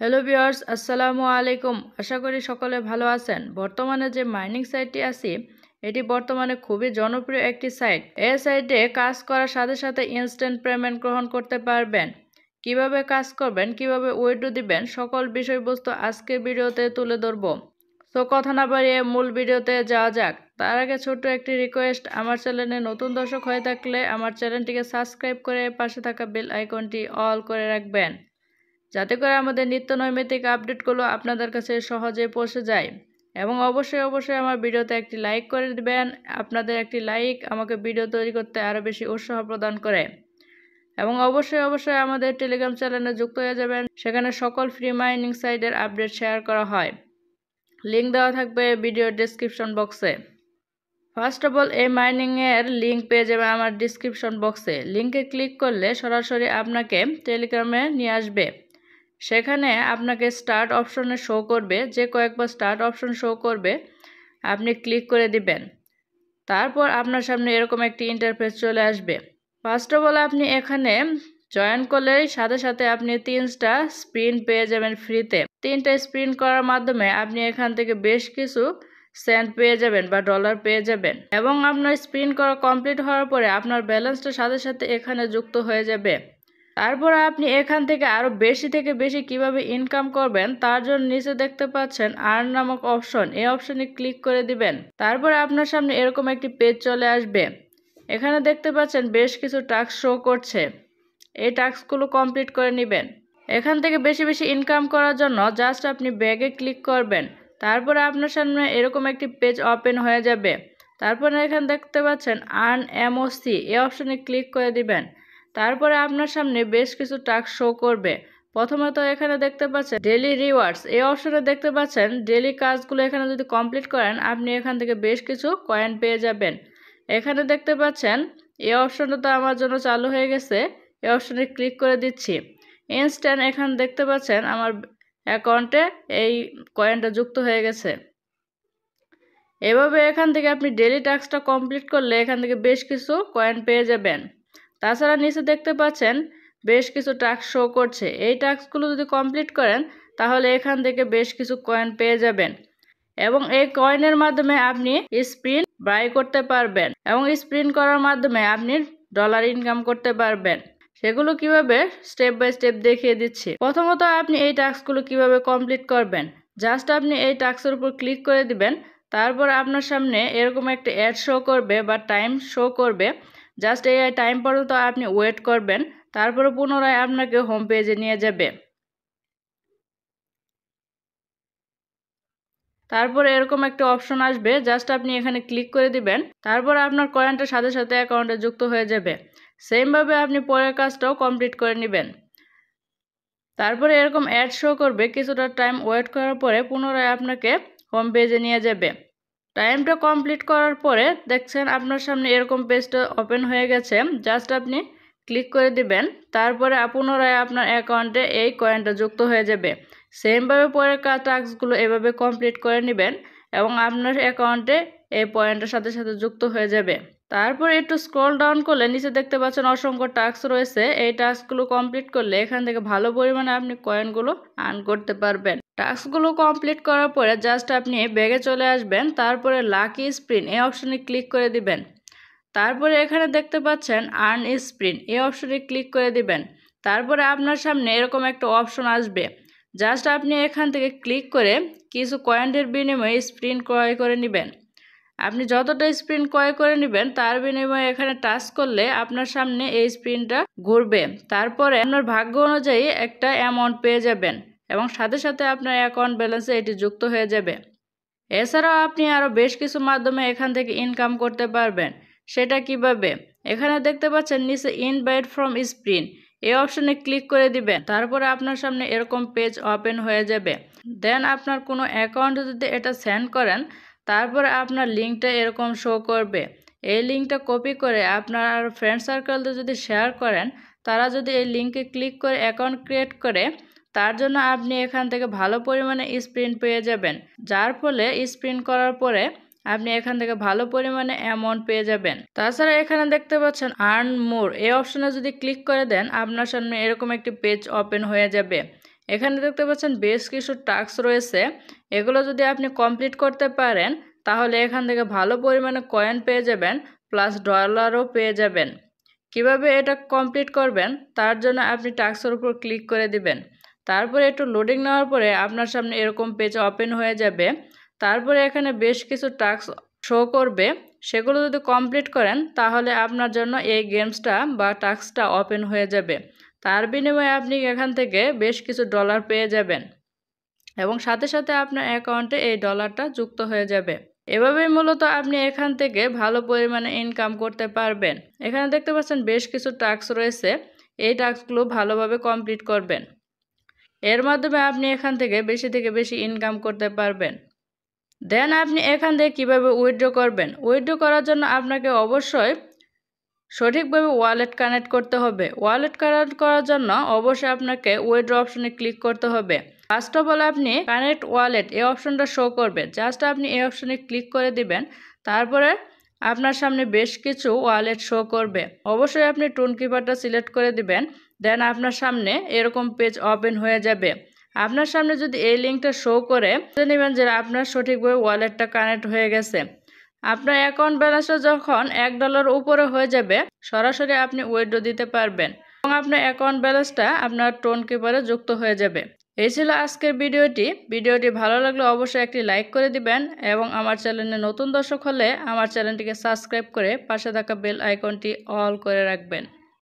Hello viewers, আসসালামু আলাইকুম। আশা করি সকলে ভালো আছেন। বর্তমানে যে মাইনিং সাইটটি আছে এটি বর্তমানে খুবই জনপ্রিয় একটি সাইট। এই সাইটে কাজ করার সাথে সাথে ইনস্ট্যান্ট পেমেন্ট গ্রহণ করতে পারবেন। কিভাবে কাজ করবেন, কিভাবে উইথড্র দিবেন, সকল বিষয়বস্তু আজকের ভিডিওতে তুলে ধরব। তো কথা না বাড়িয়ে মূল ভিডিওতে যাওয়া যাক। তার আগে ছোট্ট একটি রিকোয়েস্ট, আমার চ্যানেলে নতুন দর্শক হয়ে থাকলে আমার চ্যানেলটিকে সাবস্ক্রাইব করে পাশে থাকা বেল আইকনটি অল করে রাখবেন, যাতে করে আমাদের নিত্য নৈমিত্তিক আপডেটগুলো আপনাদের কাছে সহজে পৌঁছে যায়। এবং অবশ্যই আমার ভিডিওতে একটি লাইক করে দিবেন। আপনাদের একটি লাইক আমাকে ভিডিও তৈরি করতে আরও বেশি উৎসাহ প্রদান করে। এবং অবশ্যই আমাদের টেলিগ্রাম চ্যানেলে যুক্ত হয়ে যাবেন, সেখানে সকল ফ্রি মাইনিং সাইটের আপডেট শেয়ার করা হয়। লিঙ্ক দেওয়া থাকবে ভিডিওর ডেসক্রিপশন বক্সে। ফার্স্ট অফ অল, এই মাইনিংয়ের লিঙ্ক পেয়ে যাবেন আমার ডিসক্রিপশন বক্সে। লিঙ্কে ক্লিক করলে সরাসরি আপনাকে টেলিগ্রামে নিয়ে আসবে। সেখানে আপনাকে স্টার্ট অপশনে শো করবে, যে কয়েকবার স্টার্ট অপশন শো করবে আপনি ক্লিক করে দিবেন। তারপর আপনার সামনে এরকম একটি ইন্টারফেস চলে আসবে। ফার্স্ট অফ অল, আপনি এখানে জয়েন করলেই সাথে সাথে আপনি 3টা স্পিন পেয়ে যাবেন ফ্রিতে। 3টা স্পিন করার মাধ্যমে আপনি এখান থেকে বেশ কিছু সেন্ট পেয়ে যাবেন বা ডলার পেয়ে যাবেন। এবং আপনার স্পিন করা কমপ্লিট হওয়ার পরে আপনার ব্যালেন্সটা সাথে সাথে এখানে যুক্ত হয়ে যাবে। তারপর আপনি এখান থেকে আরও বেশি থেকে বেশি কিভাবে ইনকাম করবেন তার জন্য নিচে দেখতে পাচ্ছেন আর্ন নামক অপশন, এই অপশনে ক্লিক করে দিবেন। তারপরে আপনার সামনে এরকম একটি পেজ চলে আসবে। এখানে দেখতে পাচ্ছেন বেশ কিছু টাস্ক শো করছে, এই টাস্কগুলো কমপ্লিট করে নেবেন। এখান থেকে বেশি বেশি ইনকাম করার জন্য জাস্ট আপনি ব্যাগে ক্লিক করবেন। তারপরে আপনার সামনে এরকম একটি পেজ ওপেন হয়ে যাবে। তারপরে এখানে দেখতে পাচ্ছেন আর্ন এমওসি, এই অপশনে ক্লিক করে দিবেন। তারপরে আপনার সামনে বেশ কিছু টাস্ক শো করবে। প্রথমত এখানে দেখতে পাচ্ছেন ডেইলি রিওয়ার্ডস, এই অপশনে দেখতে পাচ্ছেন ডেইলি কাজগুলো এখানে যদি কমপ্লিট করেন আপনি এখান থেকে বেশ কিছু কয়েন পেয়ে যাবেন। এখানে দেখতে পাচ্ছেন এই অপশনটা তো আমার জন্য চালু হয়ে গেছে, এই অপশনে ক্লিক করে দিচ্ছি। ইনস্ট্যান্ট এখানে দেখতে পাচ্ছেন আমার অ্যাকাউন্টে এই কয়েনটা যুক্ত হয়ে গেছে। এভাবে এখান থেকে আপনি ডেইলি টাস্কটা কমপ্লিট করলে এখান থেকে বেশ কিছু কয়েন পেয়ে যাবেন। তাছাড়া নিচে দেখতে পাচ্ছেন বেশ কিছু টাস্ক শো করছে, এই টাস্কগুলো যদি কমপ্লিট করেন তাহলে এখান থেকে বেশ কিছু কয়েন পেয়ে যাবেন। এবং এই কয়েনের মাধ্যমে আপনি স্পিন বাই করতে পারবেন এবং স্পিন করার মাধ্যমে আপনি ডলার ইনকাম করতে পারবেন। সেগুলো কিভাবে স্টেপ বাই স্টেপ দেখিয়ে দিচ্ছি। প্রথমত আপনি এই টাস্কগুলো কিভাবে কমপ্লিট করবেন, জাস্ট আপনি এই টাস্কের উপর ক্লিক করে দিবেন। তারপর আপনার সামনে এরকম একটা অ্যাড শো করবে বা টাইম শো করবে। জাস্ট এই টাইম পর্যন্ত আপনি ওয়েট করবেন, তারপরে পুনরায় আপনাকে হোম পেজে নিয়ে যাবে। তারপরে এরকম একটা অপশন আসবে, জাস্ট আপনি এখানে ক্লিক করে দিবেন। তারপর আপনার কয়েনটা সাথে সাথে অ্যাকাউন্টে যুক্ত হয়ে যাবে। সেমভাবে আপনি পরের কাজটাও কমপ্লিট করে নেবেন। তারপরে এরকম অ্যাড শো করবে, কিছুটা টাইম ওয়েট করার পরে পুনরায় আপনাকে হোম পেজে নিয়ে যাবে। টাইমটা কমপ্লিট করার পরে দেখছেন আপনার সামনে এরকম পেজটা ওপেন হয়ে গেছে, জাস্ট আপনি ক্লিক করে দিবেন। তারপরে পুনরায় আপনার অ্যাকাউন্টে এই কয়েনটা যুক্ত হয়ে যাবে। সেমভাবে পরের টাস্কগুলো এভাবে কমপ্লিট করে নেবেন এবং আপনার অ্যাকাউন্টে এই পয়েন্টের সাথে সাথে যুক্ত হয়ে যাবে। তারপর একটু স্ক্রল ডাউন করলে নিচে দেখতে পাচ্ছেন অসংখ্য টাস্ক রয়েছে, এই টাস্কগুলো কমপ্লিট করলে এখান থেকে ভালো পরিমাণে আপনি কয়েনগুলো আর্ন করতে পারবেন। টাস্কগুলো কমপ্লিট করার পরে জাস্ট আপনি ব্যাগে চলে আসবেন। তারপরে লাকি স্পিন, এই অপশনে ক্লিক করে দিবেন। তারপরে এখানে দেখতে পাচ্ছেন আর্ন স্পিন, এই অপশনে ক্লিক করে দিবেন। তারপরে আপনার সামনে এরকম একটা অপশন আসবে, জাস্ট আপনি এখান থেকে ক্লিক করে কিছু কয়েনের বিনিময়ে স্পিন ক্রয় করে নেবেন। আপনি যতটা স্পিন ক্রয় করে নেবেন তার বিনিময়ে এখানে টাচ করলে আপনার সামনে এই স্পিনটা ঘুরবে। তারপরে আপনার ভাগ্য অনুযায়ী একটা অ্যামাউন্ট পেয়ে যাবেন এবং সাথে সাথে আপনার অ্যাকাউন্ট ব্যালেন্সে এটি যুক্ত হয়ে যাবে। এছাড়াও আপনি আরও বেশ কিছু মাধ্যমে এখান থেকে ইনকাম করতে পারবেন। সেটা কিভাবে, এখানে দেখতে পাচ্ছেন নিচে ইনভাইট ফ্রম স্পিন, এই অপশনে ক্লিক করে দিবেন। তারপরে আপনার সামনে এরকম পেজ ওপেন হয়ে যাবে। দেন আপনার কোনো অ্যাকাউন্টে যদি এটা সেন্ড করেন তারপরে আপনার লিঙ্কটা এরকম শো করবে। এই লিঙ্কটা কপি করে আপনার ফ্রেন্ড সার্কেলতে যদি শেয়ার করেন, তারা যদি এই লিঙ্কে ক্লিক করে অ্যাকাউন্ট ক্রিয়েট করে, তার জন্য আপনি এখান থেকে ভালো পরিমাণে স্পিন পেয়ে যাবেন। যার ফলে স্পিন করার পরে আপনি এখান থেকে ভালো পরিমাণে অ্যামাউন্ট পেয়ে যাবেন। তাছাড়া এখানে দেখতে পাচ্ছেন আর্ন মোর, এই অপশনে যদি ক্লিক করে দেন আপনার সামনে এরকম একটি পেজ ওপেন হয়ে যাবে। এখানে দেখতে পাচ্ছেন বেশ কিছু টাস্ক রয়েছে। এগুলো যদি আপনি কমপ্লিট করতে পারেন তাহলে এখান থেকে ভালো পরিমাণে কয়েন পেয়ে যাবেন, প্লাস ডলারও পেয়ে যাবেন। কিভাবে এটা কমপ্লিট করবেন তার জন্য আপনি টাস্কের উপর ক্লিক করে দিবেন। তারপরে একটু লোডিং নেওয়ার পরে আপনার সামনে এরকম পেজ ওপেন হয়ে যাবে। তারপরে এখানে বেশ কিছু টাস্ক শো করবে, সেগুলো যদি কমপ্লিট করেন তাহলে আপনার জন্য এই গেমসটা বা টাস্কটা ওপেন হয়ে যাবে। তার বিনিময়ে আপনি এখান থেকে বেশ কিছু ডলার পেয়ে যাবেন এবং সাথে সাথে আপনার অ্যাকাউন্টে এই ডলারটা যুক্ত হয়ে যাবে। এভাবেই মূলত আপনি এখান থেকে ভালো পরিমাণে ইনকাম করতে পারবেন। এখানে দেখতে পাচ্ছেন বেশ কিছু টাস্ক রয়েছে, এই টাস্কগুলো ভালোভাবে কমপ্লিট করবেন। এর মাধ্যমে আপনি এখান থেকে বেশি ইনকাম করতে পারবেন। দেন আপনি এখান থেকে কীভাবে উইথড্র করবেন। উইথড্র করার জন্য আপনাকে অবশ্যই সঠিকভাবে ওয়ালেট কানেক্ট করতে হবে। ওয়ালেট কানেক্ট করার জন্য অবশ্যই আপনাকে উইথড্র অপশনে ক্লিক করতে হবে। ফার্স্ট অফ অল আপনি কানেক্ট ওয়ালেট এই অপশনটা শো করবে, জাস্ট আপনি এই অপশনে ক্লিক করে দিবেন। তারপরে আপনার সামনে বেশ কিছু ওয়ালেট শো করবে, অবশ্যই আপনি টোন কিপারটা সিলেক্ট করে দিবেন। দেন আপনার সামনে এরকম পেজ ওপেন হয়ে যাবে। আপনার সামনে যদি এই লিঙ্কটা শো করে নেবেন যে আপনার সঠিকভাবে ওয়ালেটটা কানেক্ট হয়ে গেছে। আপনার অ্যাকাউন্ট ব্যালেন্সটা যখন $1 উপরে হয়ে যাবে সরাসরি আপনি উইথড্র দিতে পারবেন এবং আপনার অ্যাকাউন্ট ব্যালেন্সটা আপনার টোন কিপারে যুক্ত হয়ে যাবে। এই ছিল আজকের ভিডিওটি ভালো লাগলে অবশ্যই একটি লাইক করে দিবেন এবং আমার চ্যানেলে নতুন দর্শক হলে আমার চ্যানেলটিকে সাবস্ক্রাইব করে পাশে থাকা বেল আইকনটি অল করে রাখবেন।